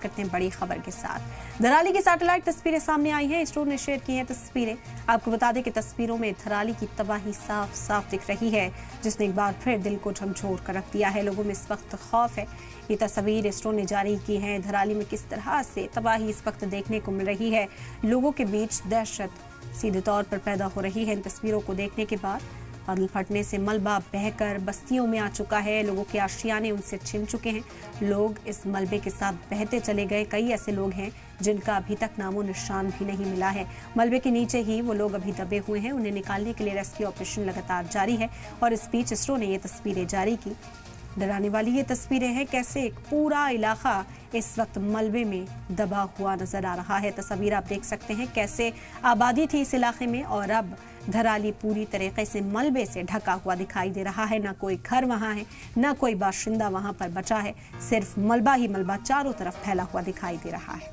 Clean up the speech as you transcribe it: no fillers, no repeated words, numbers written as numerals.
करते हैं बड़ी खबर के साथ। धराली की सैटेलाइट तस्वीरें सामने आई हैं, इसरो ने शेयर की हैं तस्वीरें। आपको बता दें कि तस्वीरों में धराली की तबाही साफ साफ दिख रही है, जिसने एक बार फिर दिल को झकझोर कर रख दिया है। लोगों में इस वक्त खौफ है। ये तस्वीर इसरो ने जारी की है। धराली में किस तरह से तबाही इस वक्त देखने को मिल रही है, लोगों के बीच दहशत सीधे तौर पर पैदा हो रही है। इन तस्वीरों को देखने के बाद बादल फटने से मलबा बहकर बस्तियों में आ चुका है। लोगों के आशियाने उनसे छिन चुके हैं। लोग इस मलबे के साथ बहते चले गए। कई ऐसे लोग हैं जिनका अभी तक नामो निशान भी नहीं मिला है। मलबे के नीचे ही वो लोग अभी दबे हुए हैं। उन्हें निकालने के लिए रेस्क्यू ऑपरेशन लगातार जारी है और इस बीच इसरो ने ये तस्वीरें जारी की। डराने वाली ये तस्वीरें हैं, कैसे एक पूरा इलाका इस वक्त मलबे में दबा हुआ नजर आ रहा है। तस्वीर आप देख सकते हैं कैसे आबादी थी इस इलाके में और अब धराली पूरी तरीके से मलबे से ढका हुआ दिखाई दे रहा है। ना कोई घर वहां है, ना कोई बाशिंदा वहां पर बचा है। सिर्फ मलबा ही मलबा चारों तरफ फैला हुआ दिखाई दे रहा है।